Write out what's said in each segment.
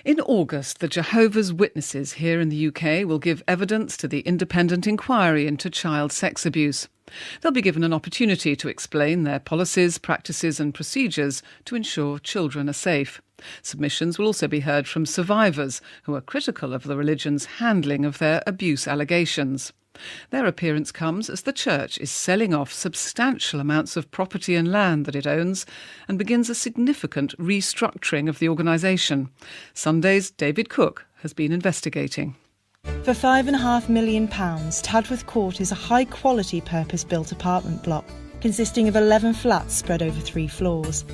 In August, the Jehovah's Witnesses here in the UK will give evidence to the independent inquiry into child sex abuse. They'll be given an opportunity to explain their policies, practices and procedures to ensure children are safe. Submissions will also be heard from survivors who are critical of the religion's handling of their abuse allegations. Their appearance comes as the Church is selling off substantial amounts of property and land that it owns and begins a significant restructuring of the organisation. Sunday's David Cook has been investigating. For £5.5 million, Tadworth Court is a high-quality purpose-built apartment block consisting of 11 flats spread over 3 floors.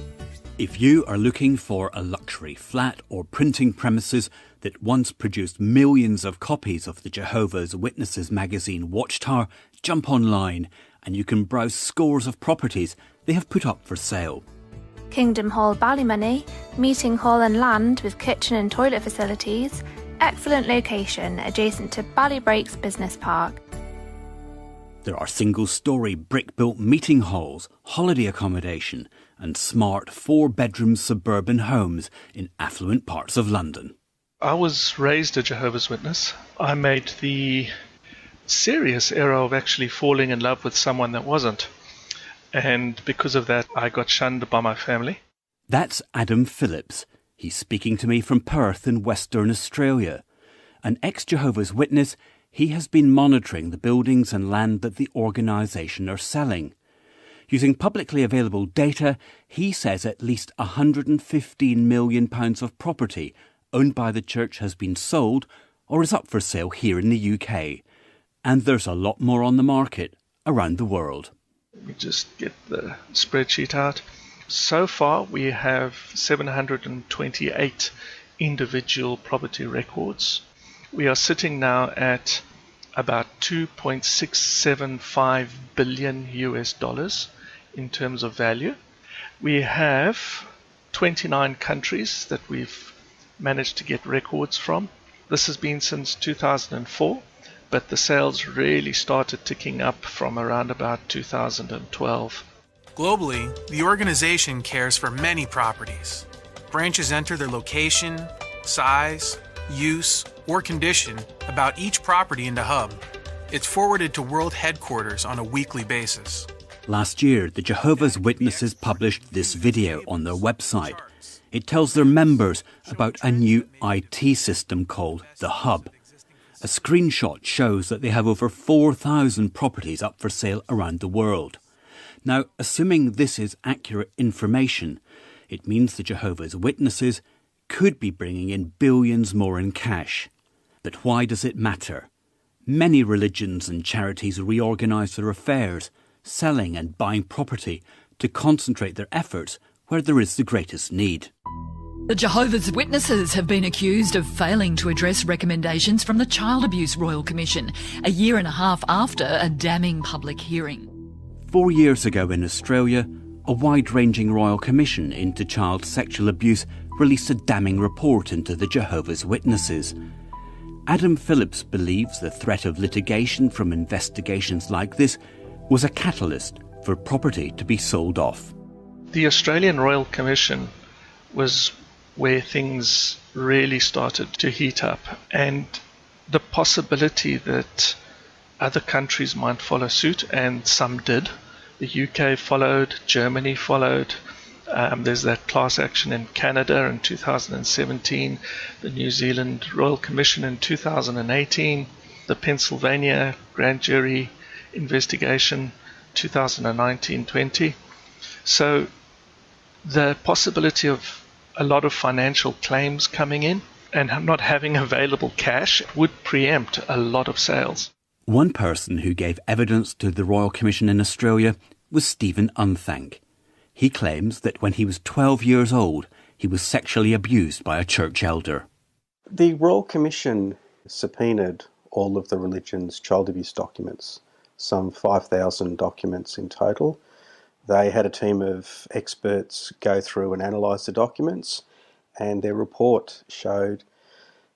If you are looking for a luxury flat or printing premises that once produced millions of copies of the Jehovah's Witnesses magazine Watchtower, jump online and you can browse scores of properties they have put up for sale. Kingdom Hall, Ballymoney, meeting hall and land with kitchen and toilet facilities, excellent location adjacent to Ballybreaks Business Park. There are single-storey brick-built meeting halls, holiday accommodation and smart 4-bedroom suburban homes in affluent parts of London. I was raised a Jehovah's Witness. I made the serious error of actually falling in love with someone that wasn't. And because of that, I got shunned by my family. That's Adam Phillips. He's speaking to me from Perth in Western Australia. An ex-Jehovah's Witness, he has been monitoring the buildings and land that the organisation are selling. Using publicly available data, he says at least £115 million of property owned by the church has been sold or is up for sale here in the UK. And there's a lot more on the market around the world. Let me just get the spreadsheet out. So far, we have 728 individual property records. We are sitting now at about $2.675 billion in terms of value. We have 29 countries that we've managed to get records from. This has been since 2004, but the sales really started ticking up from around about 2012. Globally, the organization cares for many properties. Branches enter their location, size, use, or condition about each property into Hub. It's forwarded to World Headquarters on a weekly basis. Last year, the Jehovah's Witnesses published this video on their website. It tells their members about a new IT system called the Hub. A screenshot shows that they have over 4,000 properties up for sale around the world. Now, assuming this is accurate information, it means the Jehovah's Witnesses could be bringing in billions more in cash. But why does it matter? Many religions and charities reorganise their affairs, selling and buying property to concentrate their efforts where there is the greatest need. The Jehovah's Witnesses have been accused of failing to address recommendations from the Child Abuse Royal Commission, a year and a half after a damning public hearing. 4 years ago in Australia, a wide-ranging Royal Commission into child sexual abuse released a damning report into the Jehovah's Witnesses. Adam Phillips believes the threat of litigation from investigations like this was a catalyst for property to be sold off. The Australian Royal Commission was where things really started to heat up, and the possibility that other countries might follow suit, and some did. The UK followed, Germany followed. There's that class action in Canada in 2017, the New Zealand Royal Commission in 2018, the Pennsylvania grand jury investigation 2019-20. So the possibility of a lot of financial claims coming in and not having available cash would preempt a lot of sales. One person who gave evidence to the Royal Commission in Australia was Stephen Unthank. He claims that when he was 12 years old, he was sexually abused by a church elder. The Royal Commission subpoenaed all of the religion's child abuse documents, some 5,000 documents in total. They had a team of experts go through and analyse the documents, and their report showed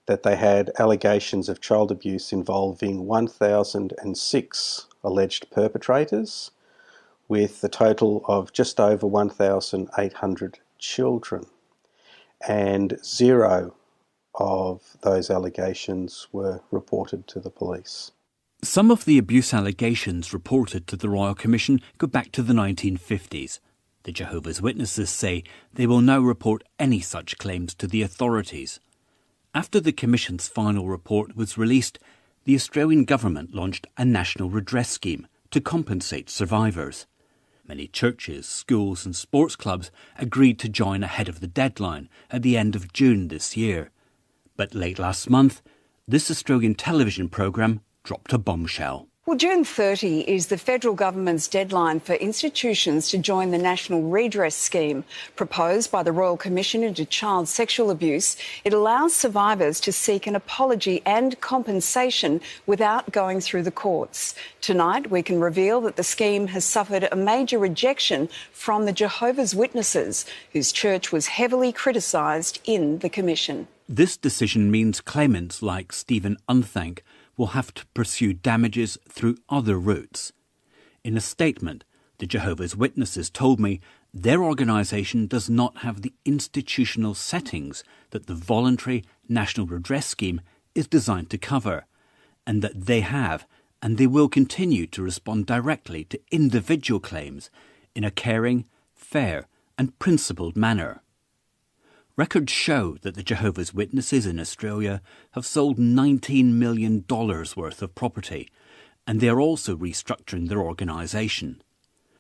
that they had allegations of child abuse involving 1,006 alleged perpetrators, with a total of just over 1,800 children, and 0 of those allegations were reported to the police. Some of the abuse allegations reported to the Royal Commission go back to the 1950s. The Jehovah's Witnesses say they will now report any such claims to the authorities. After the Commission's final report was released, the Australian government launched a national redress scheme to compensate survivors. Many churches, schools and sports clubs agreed to join ahead of the deadline at the end of June this year. But late last month, this Australian television programme dropped a bombshell. Well, June 30 is the federal government's deadline for institutions to join the National Redress Scheme proposed by the Royal Commission into Child Sexual Abuse. It allows survivors to seek an apology and compensation without going through the courts. Tonight, we can reveal that the scheme has suffered a major rejection from the Jehovah's Witnesses, whose church was heavily criticised in the Commission. This decision means claimants like Stephen Unthank will have to pursue damages through other routes. In a statement, the Jehovah's Witnesses told me their organisation does not have the institutional settings that the voluntary National Redress Scheme is designed to cover, and that they have and they will continue to respond directly to individual claims in a caring, fair and principled manner. Records show that the Jehovah's Witnesses in Australia have sold $19 million worth of property, and they are also restructuring their organisation.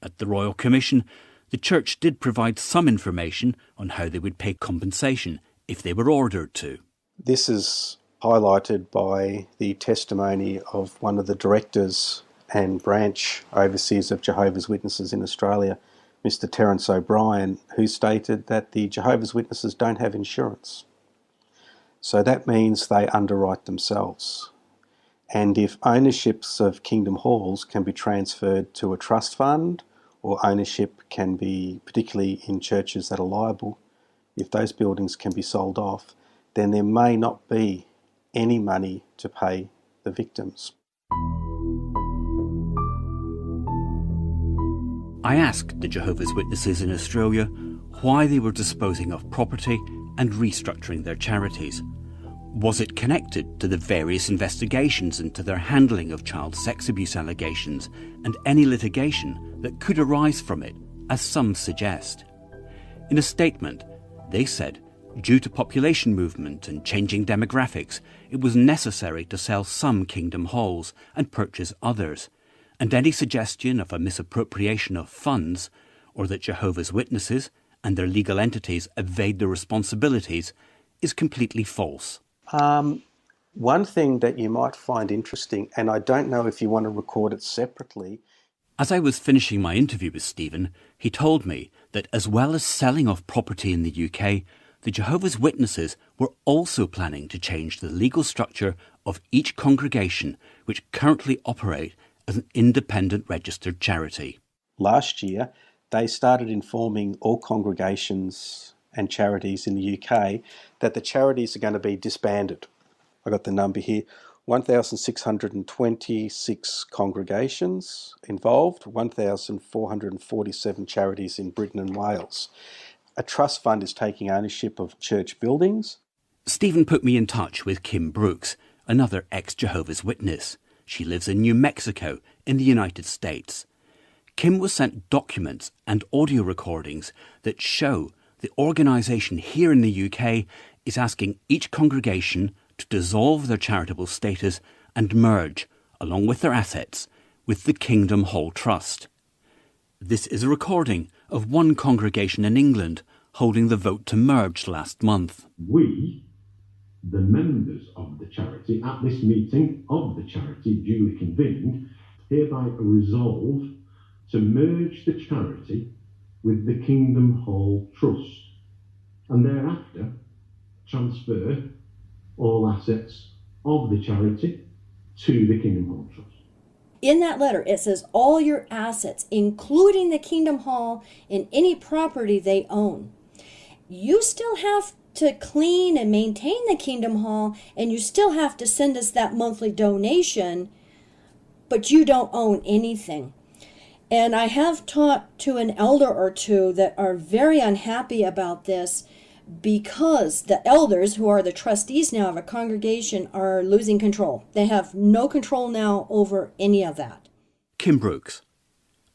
At the Royal Commission, the Church did provide some information on how they would pay compensation if they were ordered to. This is highlighted by the testimony of one of the directors and branch overseers of Jehovah's Witnesses in Australia, Mr. Terence O'Brien, who stated that the Jehovah's Witnesses don't have insurance. So that means they underwrite themselves. And if ownerships of Kingdom Halls can be transferred to a trust fund, or ownership can be, particularly in churches that are liable, if those buildings can be sold off, then there may not be any money to pay the victims. I asked the Jehovah's Witnesses in Australia why they were disposing of property and restructuring their charities. Was it connected to the various investigations into their handling of child sex abuse allegations and any litigation that could arise from it, as some suggest? In a statement, they said, due to population movement and changing demographics, it was necessary to sell some Kingdom Halls and purchase others, and any suggestion of a misappropriation of funds, or that Jehovah's Witnesses and their legal entities evade their responsibilities, is completely false. One thing that you might find interesting, and I don't know if you want to record it separately. As I was finishing my interview with Stephen, he told me that as well as selling off property in the UK, the Jehovah's Witnesses were also planning to change the legal structure of each congregation which currently operate as an independent registered charity. Last year, they started informing all congregations and charities in the UK that the charities are going to be disbanded. I got the number here, 1,626 congregations involved, 1,447 charities in Britain and Wales. A trust fund is taking ownership of church buildings. Stephen put me in touch with Kim Brooks, another ex-Jehovah's Witness. She lives in New Mexico in the United States. Kim was sent documents and audio recordings that show the organisation here in the UK is asking each congregation to dissolve their charitable status and merge, along with their assets, with the Kingdom Hall Trust. This is a recording of one congregation in England holding the vote to merge last month. We, the members of the charity, at this meeting of the charity duly convened, hereby resolve to merge the charity with the Kingdom Hall Trust, and thereafter transfer all assets of the charity to the Kingdom Hall Trust. In that letter, it says all your assets, including the Kingdom Hall and any property they own. You still have to clean and maintain the Kingdom Hall, and you still have to send us that monthly donation, but you don't own anything. And I have talked to an elder or two that are very unhappy about this because the elders, who are the trustees now of a congregation, are losing control. They have no control now over any of that. Kim Brooks.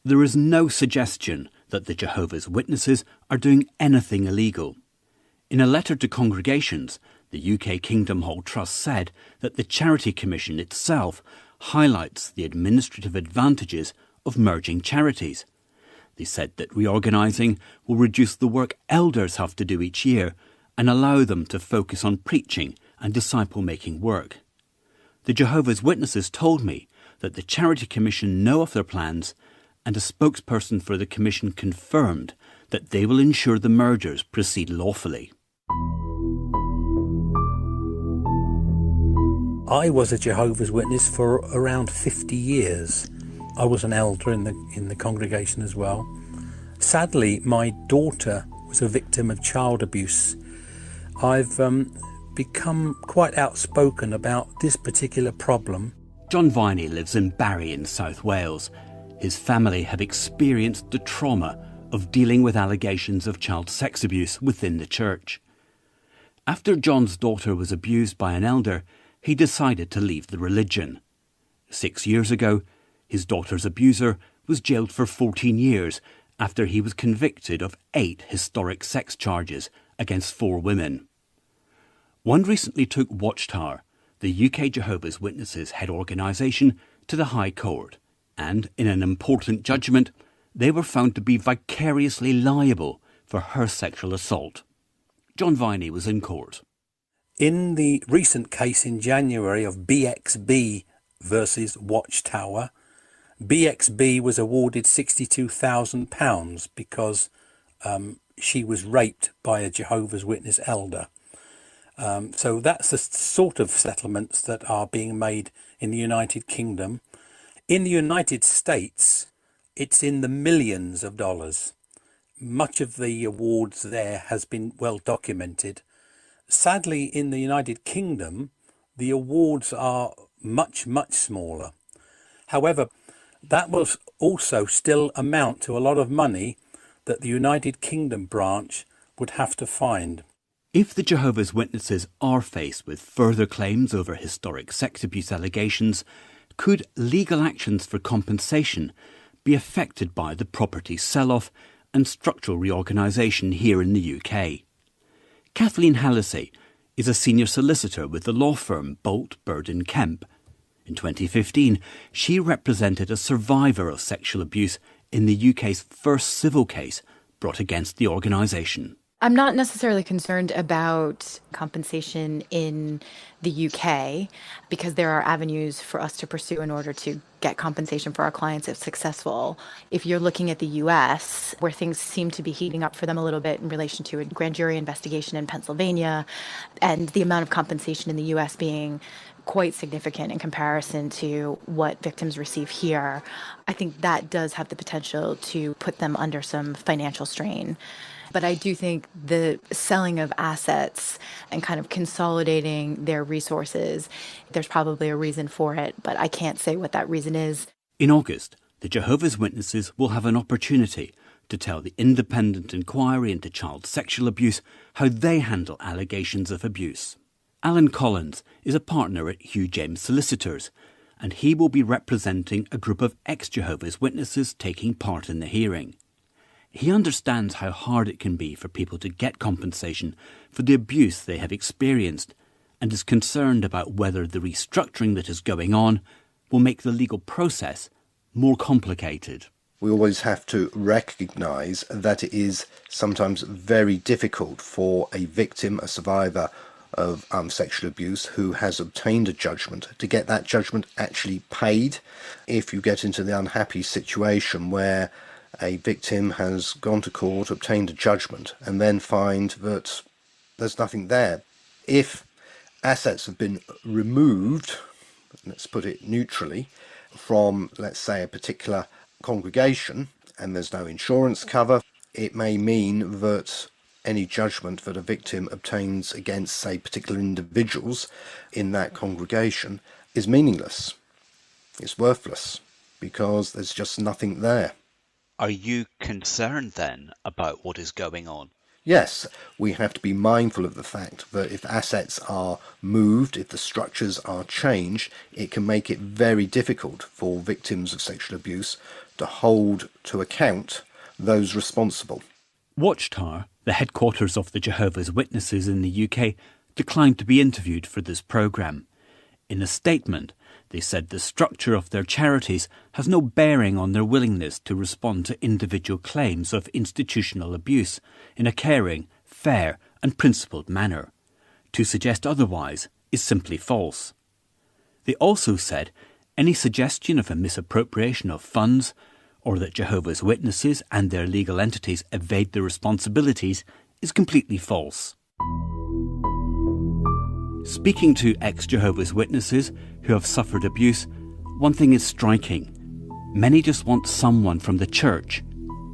There is no suggestion that the Jehovah's Witnesses are doing anything illegal. In a letter to congregations, the UK Kingdom Hall Trust said that the Charity Commission itself highlights the administrative advantages of merging charities. They said that reorganising will reduce the work elders have to do each year and allow them to focus on preaching and disciple-making work. The Jehovah's Witnesses told me that the Charity Commission know of their plans, and a spokesperson for the Commission confirmed that they will ensure the mergers proceed lawfully. I was a Jehovah's Witness for around 50 years. I was an elder in the congregation as well. Sadly, my daughter was a victim of child abuse. I've become quite outspoken about this particular problem. John Viney lives in Barry in South Wales. His family have experienced the trauma of dealing with allegations of child sex abuse within the church. After John's daughter was abused by an elder, he decided to leave the religion. 6 years ago, his daughter's abuser was jailed for 14 years after he was convicted of 8 historic sex charges against 4 women. One recently took Watchtower, the UK Jehovah's Witnesses head organisation, to the High Court, and in an important judgment, they were found to be vicariously liable for her sexual assault. John Viney was in court. In the recent case in January of BXB versus Watchtower, BXB was awarded £62,000 because she was raped by a Jehovah's Witness elder. So that's the sort of settlements that are being made in the United Kingdom. In the United States, it's in the millions of dollars. Much of the awards there has been well documented. Sadly, in the United Kingdom, the awards are much, much smaller. However, that will also still amount to a lot of money that the United Kingdom branch would have to find. If the Jehovah's Witnesses are faced with further claims over historic sex abuse allegations, could legal actions for compensation be affected by the property sell-off and structural reorganisation here in the UK? Kathleen Hallisey is a senior solicitor with the law firm Bolt, Bird & Kemp. In 2015, she represented a survivor of sexual abuse in the UK's first civil case brought against the organisation. I'm not necessarily concerned about compensation in the UK because there are avenues for us to pursue in order to get compensation for our clients if successful. If you're looking at the US, where things seem to be heating up for them a little bit in relation to a grand jury investigation in Pennsylvania, and the amount of compensation in the US being quite significant in comparison to what victims receive here, I think that does have the potential to put them under some financial strain. But I do think the selling of assets and kind of consolidating their resources, there's probably a reason for it, but I can't say what that reason is. In August, the Jehovah's Witnesses will have an opportunity to tell the independent inquiry into child sexual abuse how they handle allegations of abuse. Alan Collins is a partner at Hugh James Solicitors, and he will be representing a group of ex-Jehovah's Witnesses taking part in the hearing. He understands how hard it can be for people to get compensation for the abuse they have experienced and is concerned about whether the restructuring that is going on will make the legal process more complicated. We always have to recognise that it is sometimes very difficult for a victim, a survivor of sexual abuse who has obtained a judgment to get that judgment actually paid. If you get into the unhappy situation where a victim has gone to court, obtained a judgment, and then find that there's nothing there. If assets have been removed, let's put it neutrally, from, let's say, a particular congregation, and there's no insurance cover, it may mean that any judgment that a victim obtains against, say, particular individuals in that congregation is meaningless. It's worthless, because there's just nothing there. Are you concerned then about what is going on? Yes, we have to be mindful of the fact that if assets are moved, if the structures are changed, it can make it very difficult for victims of sexual abuse to hold to account those responsible. Watchtower, the headquarters of the Jehovah's Witnesses in the UK, declined to be interviewed for this programme. In a statement, they said the structure of their charities has no bearing on their willingness to respond to individual claims of institutional abuse in a caring, fair and principled manner. To suggest otherwise is simply false. They also said any suggestion of a misappropriation of funds or that Jehovah's Witnesses and their legal entities evade their responsibilities is completely false. Speaking to ex-Jehovah's Witnesses who have suffered abuse, one thing is striking. Many just want someone from the church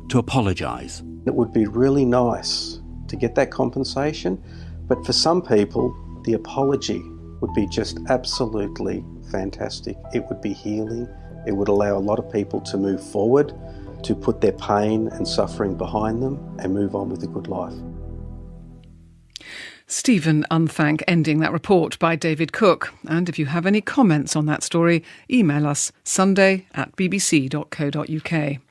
to apologise. It would be really nice to get that compensation, but for some people, the apology would be just absolutely fantastic. It would be healing. It would allow a lot of people to move forward, to put their pain and suffering behind them and move on with a good life. Stephen Unthank ending that report by David Cook. And if you have any comments on that story, email us sunday@bbc.co.uk.